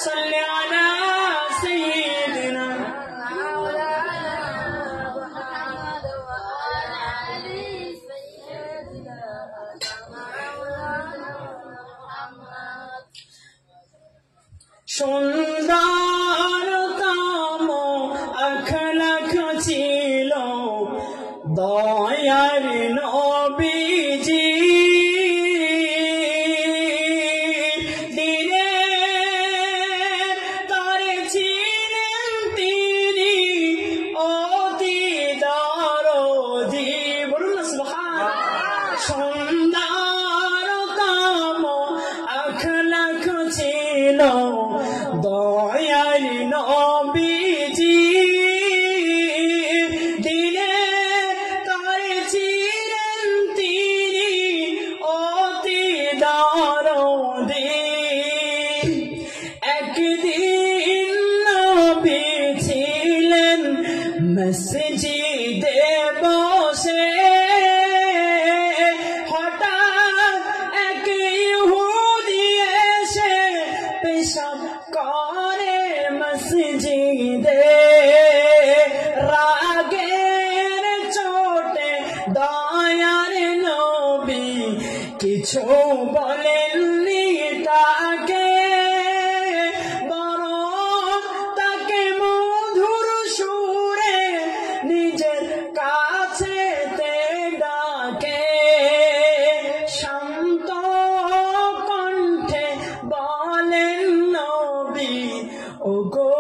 صل على سيدنا সুন্দরতম আখলাখ ছিল দয়ার নবীজি দিনে তারে ছিলেন তিনি অতি দরদি বলুন না সুবহানাল্লাহ সুন্দরতম আখলাখ ছিল দয়ার নবীজি দিনে তারে ছিলেন তিনি অতি দরদি একদিন নবী ছিলেন মসজিদে বসে হঠাৎ এক ইহুদি এসে পেশাব করে মসজিদে রাগের চোটে দয়ার নবী কিছু বলেননি তাকে বরং তাকে মধুর সুরে নিজের কাছে ডাকে শান্ত কণ্ঠে বলেন নবী ওগো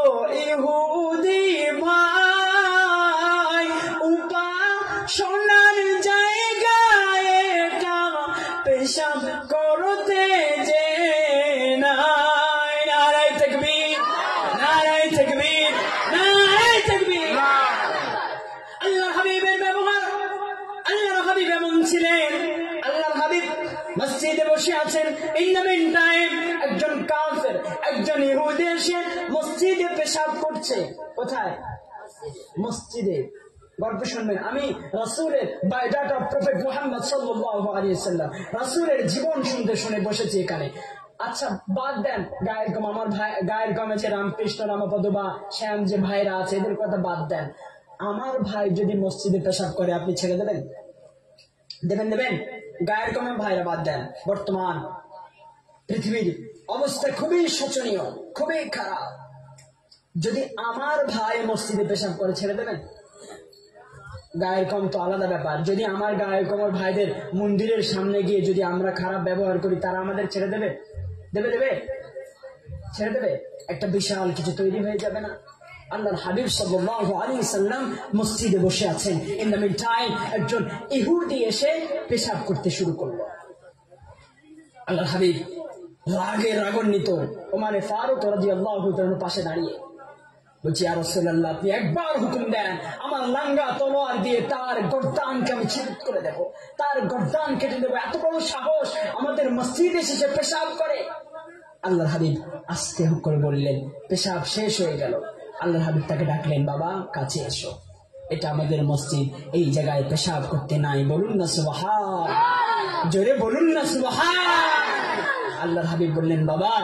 ইহুদি ভাই উপাসনার জায়গায় এটা পেশাব করতে যে নাই নারায়ে তাকবীর নারায়ে তাকবীর নারায়ে তাকবীর আল্লাহর হাবিবের ব্যবহার আল্লাহর হাবিব এমন ছিলেন আল্লাহর হাবিব মসজিদে বসে আছেন ইন দ্য মিন টাইম একজন কাফের একজন ইহুদি এসে মসজিদে পেশাব করছে কোথায় মসজিদে গল্প শুনবেন আমি রাসূলের বায়োডাটা প্রফেট মুহাম্মদ সাল্লাল্লাহু আলাইহি ওয়াসাল্লাম রাসূলের জীবন শুনতে শুনে বসেছি এখানে আচ্ছা বাদ দেন গায়ের কম আমার ভাই গায়ের কমে যে রামকৃষ্ণ রামপদ বা শ্যাম যে ভাইরা আছে এদের কথা বাদ দেন আমার ভাই যদি মসজিদে পেশাব করে আপনি ছেড়ে দেবেন দেবেন গায়ের কমে ভাইরা বাদ দেন বর্তমান পৃথিবীর অবস্থা খুবই শোচনীয় খুবই খারাপ যদি আমার ভাই মসজিদে পেশাব করে ছেড়ে দেবেন গায়ের কম তো আলাদা ব্যাপার যদি আমার গায়ের কমের ভাইদের মন্দিরের সামনে গিয়ে যদি আমরা খারাপ ব্যবহার করি তারা আমাদের ছেড়ে দেবে ছেড়ে দেবে একটা বিশাল কিছু তৈরি হয়ে যাবে না আল্লাহর হাবিব সাল্লাল্লাহু আলাইহি সাল্লাম মসজিদে বসে আছেন ইন দ্য মিন টাইম একজন ইহুদি এসে পেশাব করতে শুরু করলো আল্লাহর হাবিব রাগান্বিত ওমরে ফারুক রাদিয়াল্লাহু তাআলার পাশে দাঁড়িয়ে বলছি ইয়া রাসূলুল্লাহ আপনি একবার হুকুম দেন আমার লাঙ্গা তলোয়ার দিয়ে তার গর্দানকে আমি ছিন্ন করে দেব তার গর্দান কেটে দেব এত বড় সাহস আমাদের মসজিদে এসে পেশাব করে আল্লাহর হাবিব আস্তে করে বললেন পেশাব শেষ হয়ে গেল আল্লাহর হাবিব তাকে ডাকলেন বাবা কাছে এসো এটা আমাদের মসজিদ এই জায়গায় পেশাব করতে নাই বলুন না সুবহান জোরে বলুন না সুবহান আল্লাহর হাবিব বললেন বাবা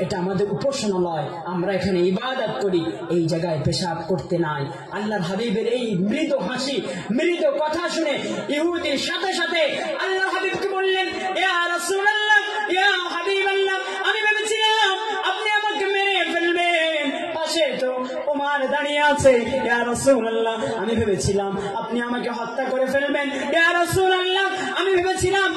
এটা আমাদের উপাসনালয় আমরা এখানে ইবাদত করি এই জায়গায় পেশাব করতে নাই আল্লাহর হাবিবের এই মৃদু হাসি মৃদু কথা শুনে ইহুদির সাথে সাথে আল্লাহর হাবিবকে বললেন ইয়া রাসূলুল্লাহ ইয়া হাবিবাল্লাহ আমি ভেবেছিলাম আপনি আমাকে মেরে ফেলবেন পাশে তো ওমর দাঁড়িয়ে আছে ইয়া রাসূলুল্লাহ আমি ভেবেছিলাম আপনি আমাকে হত্যা করে ফেলবেন ইয়া রাসূলুল্লাহ আমি ভেবেছিলাম